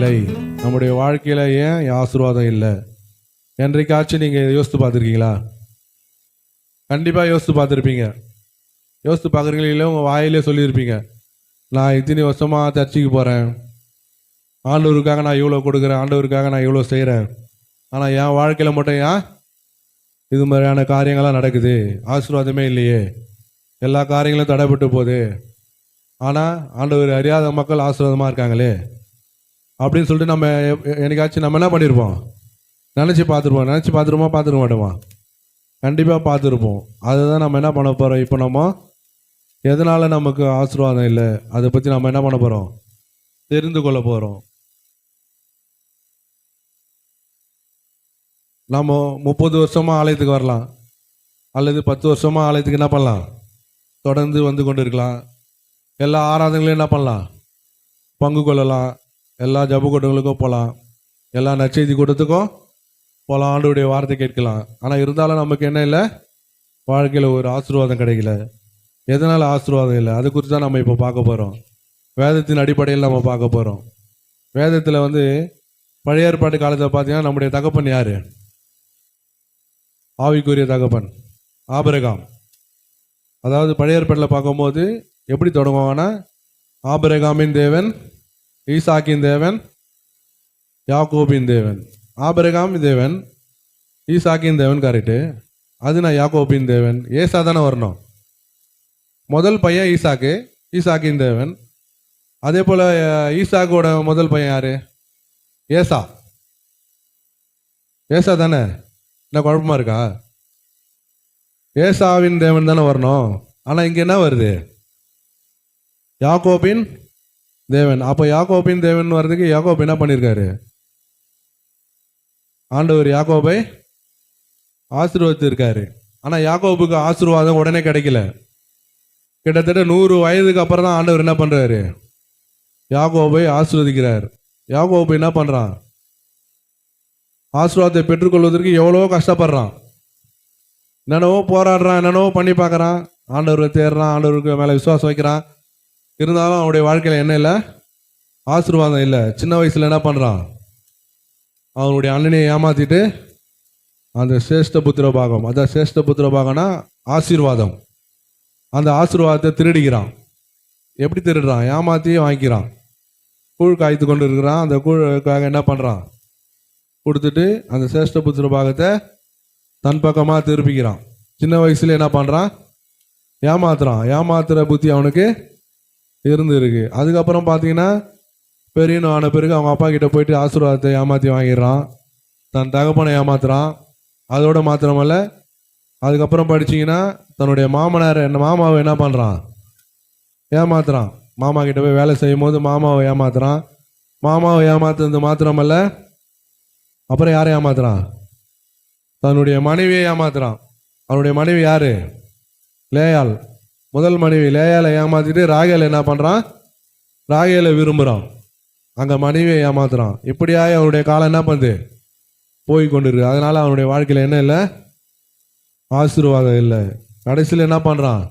இல்லை, நம்முடைய வாழ்க்கையில் ஏன் ஆசீர்வாதம் இல்லை? என்றைக்காச்சும் நீங்கள் யோசித்து பார்த்துருக்கீங்களா? கண்டிப்பாக யோசித்து பார்த்துருப்பீங்க. யோசித்து பார்க்குறீங்களே, உங்கள் வாயிலே சொல்லியிருப்பீங்க, நான் இத்தனை வருஷமாக சர்ச்சைக்கு போகிறேன், ஆண்டவருக்காக நான் இவ்வளோ கொடுக்குறேன், ஆண்டவருக்காக நான் இவ்வளோ செய்கிறேன், ஆனால் என் வாழ்க்கையில் மட்டும் ஏன் இது மாதிரியான காரியங்கள்லாம் நடக்குது? ஆசீர்வாதமே இல்லையே, எல்லா காரியங்களும் தடைப்பட்டு போகுது, ஆனால் ஆண்டவர் அறியாத மக்கள் ஆசீர்வாதமாக இருக்காங்களே அப்படின்னு சொல்லிட்டு நம்ம என்னைக்காச்சும் நம்ம என்ன பண்ணியிருப்போம்? நினச்சி பார்த்துருப்போமா? பார்த்துருக்க மாட்டோமா? கண்டிப்பாக பார்த்துருப்போம். அதுதான் நம்ம என்ன பண்ண போகிறோம். இப்போ நம்ம எதனால் நமக்கு ஆசீர்வாதம் இல்லை அதை பற்றி நம்ம என்ன பண்ண போகிறோம்? தெரிந்து கொள்ள போகிறோம். நம்ம 30 வருஷமாக ஆலயத்துக்கு வரலாம், அல்லது 10 வருஷமாக ஆலயத்துக்கு என்ன பண்ணலாம்? தொடர்ந்து வந்து கொண்டு இருக்கலாம். எல்லா ஆராதனைகளையும் என்ன பண்ணலாம்? பங்கு கொள்ளலாம். எல்லா ஜப கூட்டங்களுக்கும் போகலாம், எல்லா நற்செய்தி கூட்டத்துக்கும் போகலாம், ஆண்டவருடைய வார்த்தை கேட்கலாம். ஆனால் இருந்தாலும் நமக்கு என்ன இல்லை? வாழ்க்கையில் ஒரு ஆசீர்வாதம் கிடைக்கல. எதனால் ஆசீர்வாதம் இல்லை அது குறித்து தான் நம்ம இப்போ பார்க்க போகிறோம். வேதத்தின் அடிப்படையில் நம்ம பார்க்க போகிறோம். வேதத்தில் பழைய ஏற்பாட்டு காலத்தில் பார்த்தீங்கன்னா நம்முடைய தகப்பன் யார்? ஆவிக்குரிய தகப்பன் ஆபிரகாம். அதாவது பழைய ஏற்பாட்டில் பார்க்கும்போது எப்படி தொடங்குவாங்கன்னா, ஆபிரகாமின் தேவன், ஈசாக்கின் தேவன், யாக்கோபின் தேவன். ஆபிரகாம் தேவன், ஈசாக்கின் தேவன் கரெக்டு. அது நான் யாக்கோபின் தேவன். ஏசா தானே வரணும். முதல் பையன் ஈசாக்கு, ஈசாக்கின் தேவன். அதே போல் ஈசாக்கோட முதல் பையன் யார்? ஏசா. ஏசா தானே? என்ன குழப்பமா இருக்கா? ஏசாவின் தேவன் தானே வரணும். ஆனால் இங்கே என்ன வருது? யாக்கோபின் தேவன். அப்போ யாக்கோபின் தேவன் வர்றதுக்கு யாக்கோப் என்ன பண்ணியிருக்காரு? ஆண்டவர் யாக்கோபை ஆசீர்வதித்து இருக்காரு. ஆனால் யாக்கோபுக்கு ஆசீர்வாதம் உடனே கிடைக்கல. கிட்டத்தட்ட 100 வயதுக்கு அப்புறம் தான் ஆண்டவர் என்ன பண்ணுறாரு? யாக்கோபை ஆசீர்வதிக்கிறார். யாக்கோபு என்ன பண்ணுறான்? ஆசீர்வாதத்தை பெற்றுக்கொள்வதற்கு எவ்வளோ கஷ்டப்படுறான், என்னென்னவோ போராடுறான், என்னென்னவோ பண்ணி பார்க்குறான், ஆண்டவரை தேடுறான், ஆண்டவருக்கு மேலே விசுவாசம் வைக்கிறான். இருந்தாலும் அவனுடைய வாழ்க்கையில் என்ன இல்லை? ஆசீர்வாதம் இல்லை. சின்ன வயசில் என்ன பண்ணுறான்? அவனுடைய அண்ணனையை ஏமாற்றிட்டு அந்த சிரேஷ்ட புத்திர பாகம், அதான் சிரேஷ்ட புத்திர பாகம்னா ஆசீர்வாதம், அந்த ஆசீர்வாதத்தை திருடிக்கிறான். எப்படி திருடுறான்? ஏமாற்றி வாங்கிக்கிறான். கூழ் காய்த்து கொண்டு இருக்கிறான். அந்த கூழுக்காக என்ன பண்ணுறான்? கொடுத்துட்டு அந்த சிரேஷ்ட புத்திர பாகத்தை தன் பக்கமாக திருப்பிக்கிறான். சின்ன வயசுல என்ன பண்ணுறான்? ஏமாத்துறான். ஏமாத்துற புத்தி அவனுக்கு இருக்கு. அதுக்கப்புறம் பார்த்தீங்கன்னா பெரியனும் ஆன பிறகு அவங்க அப்பா கிட்ட போயிட்டு ஆசீர்வாதத்தை ஏமாற்றி வாங்கிடுறான். தன் தகப்பனை ஏமாத்துறான். அதோட மாத்திரமல்ல, அதுக்கப்புறம் படிச்சிங்கன்னா தன்னுடைய மாமாவை என்ன பண்ணுறான்? ஏமாத்துறான். மாமா கிட்ட போய் வேலை செய்யும் போது மாமாவை ஏமாத்துறான். மாமாவை ஏமாத்துறது மாத்திரமல்ல, அப்புறம் யாரை ஏமாத்துறான்? தன்னுடைய மனைவியை ஏமாத்துறான். அவனுடைய மனைவி யாரு? லேயாள். முதல் மனைவி லேயாலை ஏமாத்திட்டு ராகேல் என்ன பண்ணுறான்? ராகேலை விரும்புகிறான். அங்கே மனைவியை ஏமாத்துறான். இப்படியாக அவனுடைய காலம் என்ன பண்ணுது? போய் கொண்டு இருக்கு. அதனால அவனுடைய வாழ்க்கையில் என்ன இல்லை? ஆசீர்வாதம் இல்லை. கடைசியில் என்ன பண்ணுறான்?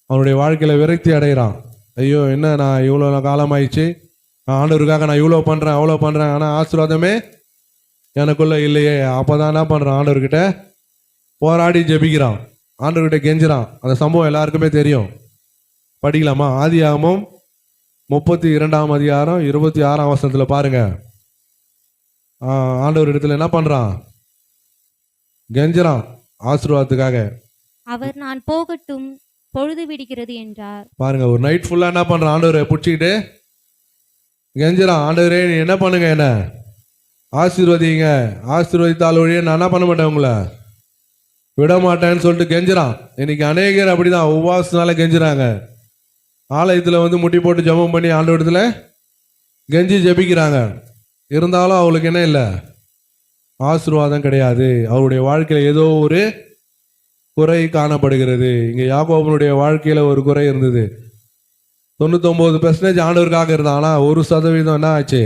அவனுடைய வாழ்க்கையில் விரக்தி அடைகிறான். ஐயோ, என்ன நான் இவ்வளோ காலம் ஆயிடுச்சு, ஆண்டவருக்காக நான் இவ்வளோ பண்ணுறேன் அவ்வளோ பண்ணுறேன், ஆனால் ஆசீர்வாதமே எனக்குள்ளே இல்லையே. அப்போ தான் என்ன பண்ணுறான்? ஆண்டவர்கிட்ட போராடி ஜெபிக்கிறான், ஆண்டவர்கிட்ட கெஞ்சுறான். அந்த சம்பவம் எல்லாருக்குமே தெரியும். படிக்கலாமா? ஆதியாகமம் 32ஆம் அதிகாரம் 26ஆம் வசனத்தில் பாருங்க. ஆண்டவர் இடத்துல என்ன பண்றான்? கெஞ்சுறான் ஆசீர்வாதத்துக்காக. அவர் நான் போகட்டும், பொழுது விடுகிறது என்றார். பாருங்க, ஒரு நைட் ஃபுல்லா என்ன பண்றான்? ஆண்டவரை பிடிச்சிக்கிட்டு கெஞ்சுறான். ஆண்டவரே, நீ என்ன பண்ணுங்க, என்ன ஆசீர்வதிங்க, ஆசீர்வதித்தால் ஒழிய நான் என்ன பண்ண மாட்டேன், உங்களை விட மாட்டேன்னு சொல்லிட்டு கெஞ்சுறான். இன்னைக்கு அநேகர் அப்படிதான் உபவாசனால கெஞ்சுறாங்க. ஆலயத்தில் முட்டி போட்டு ஜெபம் பண்ணி ஆண்டவரத்துல கெஞ்சி ஜெபிக்கிறாங்க. இருந்தாலும் அவளுக்கு என்ன இல்லை? ஆசீர்வாதம் கிடையாது. அவருடைய வாழ்க்கையில் ஏதோ ஒரு குறை காணப்படுகிறது. இங்கே யாக்கோபனுடைய வாழ்க்கையில் ஒரு குறை இருந்தது. 99% ஆண்டவருக்காக இருந்தான். ஆனால் 1% என்ன ஆச்சு?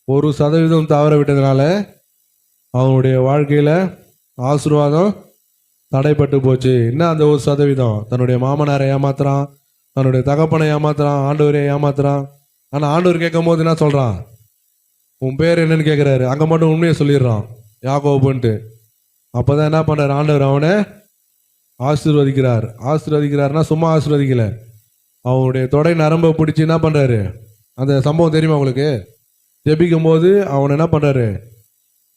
1% தவற விட்டதுனால அவனுடைய வாழ்க்கையில் ஆசீர்வாதம் தடைப்பட்டு போச்சு. என்ன அந்த 1%? தன்னுடைய மாமனாரை ஏமாத்துறான், தன்னுடைய தகப்பனை ஏமாத்துறான், ஆண்டவரை ஏமாத்துறான். ஆனால் ஆண்டவர் கேட்கும் போது என்ன சொல்கிறான்? உன் பேர் என்னன்னு கேட்குறாரு. அங்கே மட்டும் உண்மையை சொல்லிடுறான் யாக்கோபுன்ட்டு. அப்போ தான் என்ன பண்ணுறார் ஆண்டவர் அவனை ஆசீர்வதிக்கிறார். ஆசீர்வதிக்கிறாருன்னா சும்மா ஆசீர்வதிக்கல, அவனுடைய தொடை நரம்பை பிடிச்சி என்ன பண்ணுறாரு. அந்த சம்பவம் தெரியுமா உங்களுக்கு? ஜெபிக்கும் போது அவன் என்ன பண்ணுறாரு,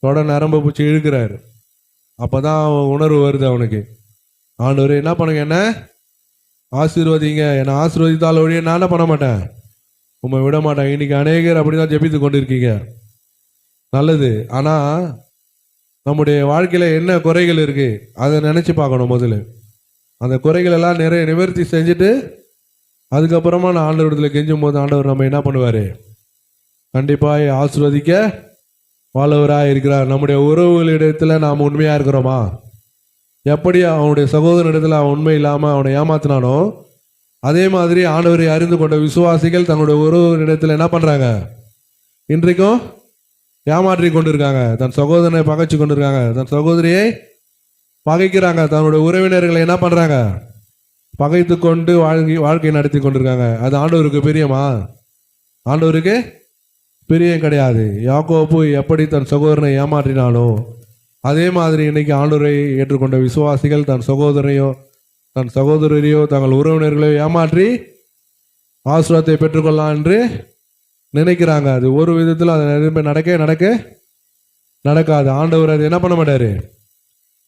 தொடை நரம்பை பிடிச்சி இழுக்கிறாரு. அப்போ தான் அவன் உணர்வு வருது அவனுக்கு, ஆண்டவர் என்ன பண்ணுங்க, என்ன ஆசீர்வதிங்க, என்னை ஆசீர்வதித்தால் ஒழிய நான் என்ன பண்ண மாட்டேன், உண்மை விட மாட்டேன். இன்னைக்கு அநேகர் அப்படி தான் ஜெபித்து கொண்டு இருக்கீங்க, நல்லது. ஆனால் நம்முடைய வாழ்க்கையில் என்ன குறைகள் இருக்குது அதை நினச்சி பார்க்கணும் முதல்ல. அந்த குறைகள் எல்லாம் நிறைய நிவர்த்தி செஞ்சுட்டு அதுக்கப்புறமா நான் ஆண்டவரத்தில் கெஞ்சும் போது ஆண்டவர் நம்ம என்ன பண்ணுவார், கண்டிப்பாக ஆசீர்வதிக்க வாழ்வராக இருக்கிறார். நம்முடைய உறவுகளிடத்தில் நாம் உண்மையாக இருக்கிறோமா? எப்படி அவனுடைய சகோதரனிடத்தில் அவன் உண்மை இல்லாமல் அவனை ஏமாத்தினானோ அதே மாதிரி ஆண்டவரை அறிந்து கொண்ட விசுவாசிகள் தன்னுடைய உறவுகளிடத்தில் என்ன பண்ணுறாங்க, இன்றைக்கும் ஏமாற்றி கொண்டு இருக்காங்க. தன் சகோதரனை பகைச்சு கொண்டு இருக்காங்க, தன் சகோதரியை பகைக்கிறாங்க, தன்னுடைய உறவினர்களை என்ன பண்ணுறாங்க, பகைத்து கொண்டு வாழ்க்கை நடத்தி கொண்டிருக்காங்க. அது ஆண்டவருக்கு பிரியமா? ஆண்டவருக்கு பிரியம் கிடையாது. யாக்கோபு எப்படி தன் சகோதரனை ஏமாற்றினானோ அதே மாதிரி இன்னைக்கு ஆண்டவரை ஏற்றுக்கொண்ட விசுவாசிகள் தன் சகோதரனையோ தன் சகோதரரையோ தங்கள் உறவினர்களையோ ஏமாற்றி ஆசீர்வாதத்தை பெற்றுக்கொள்ளலாம் என்று நினைக்கிறாங்க. அது ஒரு விதத்தில் அது நடக்காது. ஆண்டவர் அது என்ன பண்ண மாட்டார்,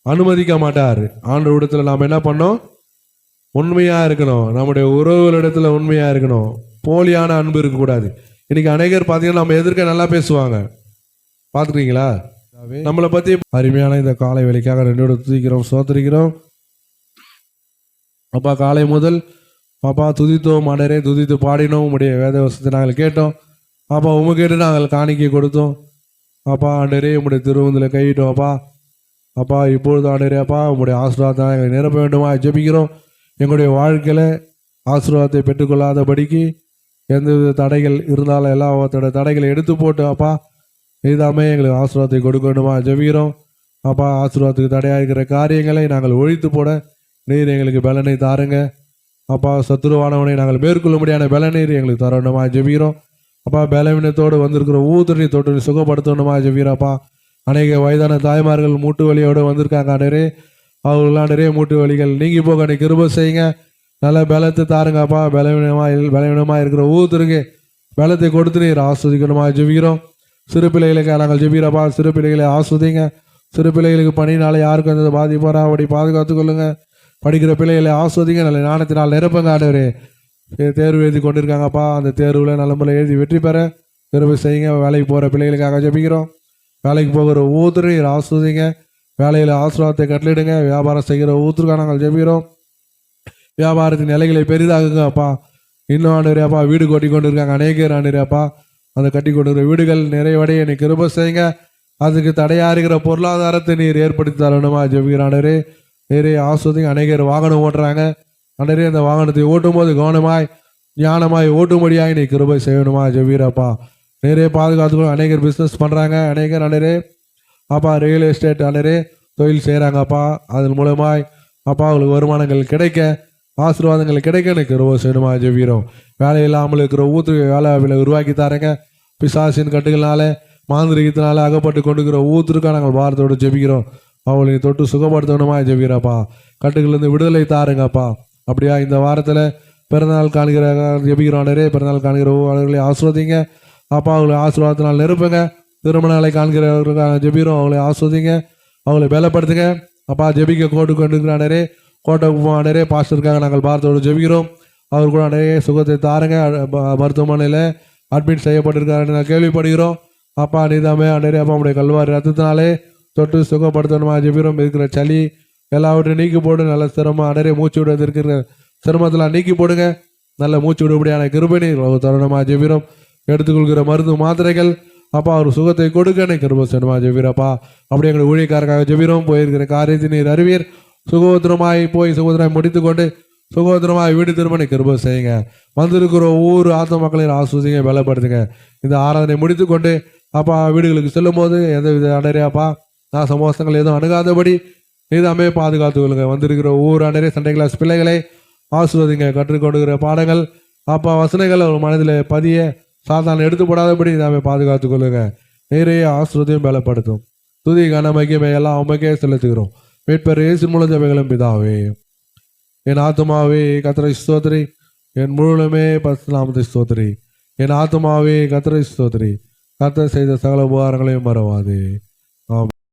அனுமதிக்க மாட்டார். ஆண்டவரிடத்தில் நாம் என்ன பண்ணோம், உண்மையாக இருக்கணும். நம்முடைய உறவுகளிடத்தில் உண்மையாக இருக்கணும். போலியான அன்பு இருக்கக்கூடாது. இன்னைக்கு அநேகர் பார்த்தீங்கன்னா நம்ம எதிர்க்க நல்லா பேசுவாங்க, பார்த்துக்கிறீங்களா? நம்மளை பற்றி அருமையான இந்த காலை வேலைக்காக ரெண்டோட துதிக்கிறோம், சோதரிக்கிறோம். அப்பா, காலை முதல் பாப்பா துதித்தோம் ஆண்டவரே, துதித்து பாடினோம், உங்களுடைய வேத வசனத்தை நாங்கள் கேட்டோம். அப்பா, உமக்கேட்டு நாங்கள் காணிக்கை கொடுத்தோம். அப்பா ஆண்டவரே, உங்களுடைய திருவந்தில் கையிட்டோம். அப்பா இப்பொழுது ஆண்டவரே அப்பா உங்களுடைய ஆசீர்வாதத்தை எங்களை நிரப்ப வேண்டுமா ஜெபிக்கிறோம். எங்களுடைய வாழ்க்கையில் ஆசீர்வாதத்தை பெற்றுக்கொள்ளாதபடிக்கு எந்தவித தடைகள் இருந்தாலும் எல்லாத்தோட தடைகளை எடுத்து போட்டு அப்பா இதாமே எங்களுக்கு ஆசீர்வாதத்தை கொடுக்க வேண்டுமா ஜெபிக்கிறோம். அப்பா, ஆசீர்வாதத்துக்கு தடையாக இருக்கிற காரியங்களை நாங்கள் ஒழித்து போட நீர் எங்களுக்கு பலனை தாருங்க. அப்பா, சத்துருவானவனை நாங்கள் மேற்கொள்ளும்படியான பலநீர் எங்களுக்கு தர வேண்டுமா ஜெபிக்கிறோம். அப்பா, பலவீனத்தோடு வந்திருக்கிற ஊத்துணி தொட்டு சுகப்படுத்தணுமா ஜெபிக்கிறப்பா. அநேக வயதான தாய்மார்கள் மூட்டு வலியோடு வந்திருக்காங்க ஆண்டவரே, அவர்களாம் நிறைய மூட்டு வலிகள் நீங்கி போக அன்றைக்கி கிருபை செய்யுங்க. நல்ல பலத்தை தாருங்கப்பா. பலவீனமாக இருக்கிற ஊத்துருக்கு பலத்தை கொடுத்து நீர் ஆஸ்வதிக்கணுமா ஜெபிக்கிறோம். சிறு பிள்ளைகளுக்கு நாங்கள் ஜெபிக்கிறப்பா, சிறு பிள்ளைகளை ஆஸ்வதிங்க. சிறு பிள்ளைகளுக்கு பணினால யாருக்கும் அந்த பாதிப்பாரா அப்படி பாதுகாத்து கொள்ளுங்க. படிக்கிற பிள்ளைகளை ஆஸ்வதிங்க, நல்ல ஞானத்தினால் நிரப்புங்க ஆண்டவரே. தேர்வு எழுதி கொண்டிருக்காங்கப்பா, அந்த தேர்வில் நல்ல முறையில் எழுதி வெற்றி பெற திரும்ப செய்யுங்க. வேலைக்கு போகிற பிள்ளைகளுக்காக ஜெபிக்கிறோம். வேலைக்கு போகிற ஊத்துரு ஆஸ்வதிங்க, வேலையில் ஆசீர்வாதத்தை கட்டளிடுங்க. வியாபாரம் செய்கிற ஊத்துருக்காக நாங்கள் ஜெபிக்கிறோம். வியாபாரத்தின் நிலைகளை பெரிதாகுங்க அப்பா. இன்னும் ஆண்டவரேப்பா வீடு கட்டி கொண்டு இருக்காங்க அநேகர் ஆண்டவரேப்பா, அந்த கட்டி கொண்டு இருக்கிற வீடுகள் நிறைவடைய நீ கிருபை செய்யுங்க. அதுக்கு தடையாக இருக்கிற பொருளாதாரத்தை நீர் ஏற்படுத்தி தரணுமா ஜெபிக்கிற ஆண்டவரே. நிறைய ஆஸ்வதிங்க. அநேகர் வாகனம் ஓட்டுறாங்க ஆண்டவரே, அந்த வாகனத்தை ஓட்டும் போது கவனமாய் ஞானமாய் ஓட்டும்படியாய் நீ கிருபை செய்யணுமா ஜெபிக்கிறப்பா. நிறைய பாதுகாத்துக்கணும். அநேகர் பிஸ்னஸ் பண்ணுறாங்க, அநேகர் ஆண்டவரே அப்பா ரியல் எஸ்டேட் ஆண்டவரே தொழில் செய்கிறாங்கப்பா. அதன் மூலமாய் அப்பா அவங்களுக்கு வருமானங்கள் கிடைக்க ஆசீர்வாதங்கள் கிடைக்க எனக்கு கிருபை செய்யணுமா ஜெபிக்கிறோம். வேலை இல்லாமல் இருக்கிற வேலை உருவாக்கி தாரங்க. பிசாசின் கட்டுகள்னால மாந்திரிகத்தினால அகப்பட்டு கொண்டுக்கிற ஊத்துருக்கா நாங்கள் பாரத்தோடு ஜெபிக்கிறோம். அவங்களை தொட்டு சுகப்படுத்தணுமா ஜெபிக்கிறப்பா. கட்டுகள்லேருந்து விடுதலை தாருங்கப்பா. அப்படியா இந்த வாரத்தில் பிறந்தநாள் காண்கிற ஜெபிக்கிறோம். பிறந்தநாள் காண்கிற அவர்களை ஆஸ்வதிங்க அப்பா. அவங்களை ஆசீர்வாதத்தினால் நிரப்புங்க. திருமண நாளை காண்கிறவர்களுக்காக ஜெபிக்கிறோம். அவங்களை ஆஸ்வதிங்க, அவங்களை பலப்படுத்துங்க அப்பா. ஜெபிக்க கோட்டு கொண்டுக்கிறானே கோட்டை ஆண்டரே பாஸ்டருக்காக நாங்கள் பாரத்தோடு ஜெபிக்கிறோம். அவர் கூட நிறைய சுகத்தை தாருங்க. மருத்துவமனையில் அட்மிட் செய்யப்பட்டிருக்காருன்னு நான் கேள்விப்படுகிறோம். அப்பா நீதாமே ஆண்டரே அப்பா உடைய கல்வாரி ரத்தத்தினாலே தொட்டு சுகப்படுத்தணுமா ஜெபிக்கிறோம். இருக்கிற சளி எல்லாவற்றையும் நீக்கி போடு. நல்ல சிரமம் ஆண்டரே மூச்சு விடுவது இருக்கிற சிரமத்தெல்லாம் நீக்கி போடுங்க. நல்ல மூச்சு விடுபடியான கிருபை தருணமா ஜெபிக்கிறோம். எடுத்துக்கொள்கிற மருந்து மாத்திரைகள் அப்பா அவர் சுகத்தை கொடுக்க கிருபை செய்யணுமா ஜெபிக்கிறப்பா. அப்படி எங்களுடைய ஊழியக்காரக்காக ஜெபிக்கிறோம். போயிருக்கிற காரியத்தை நீர் அறிவீர். சுகோத்திரமாய் போய் சுகோத்திரமாய் முடித்து கொண்டு சுகோத்திரமாய் வீடு திருமணி கிருபை செய்யுங்க. வந்திருக்கிற ஒவ்வொரு ஆத்ம மக்களையும் ஆஸ்வதிங்க, பலப்படுத்துங்க. இந்த ஆராதனை முடித்து கொண்டு அப்பா வீடுகளுக்கு செல்லும் போது எந்த வித அடரையாப்பா நான் சமோசங்கள் எதுவும் அணுகாதபடி நீதாமே பாதுகாத்து கொள்ளுங்க. வந்திருக்கிற ஒவ்வொரு அடரே சண்டை கிளாஸ் பிள்ளைகளை ஆஸ்வதிங்க. கற்றுக்கொண்டுகிற பாடங்கள் அப்பா வசனங்கள் அவர் மனதில் பதிய சாத்தான எடுத்து போடாதபடி நீதாமே பாதுகாத்து கொள்ளுங்க. நீரே ஆசிரியத்தையும் பலப்படுத்தும். துதி கனமகிமை எல்லாம் உமக்கே செலுத்துகிறோம். மீட்பர் இயேசு மூலம் ஜெபங்களும் பிதாவே. என் ஆத்துமாவே கர்த்தரை ஸ்தோத்திரி, என் முழுமே பரிசுத்த நாமத்தை ஸ்தோத்திரி. என் ஆத்துமாவே கர்த்தரை ஸ்தோத்திரி, கர்த்தர் செய்த சகல உபகாரங்களையும் மறவாதே. ஆமென்.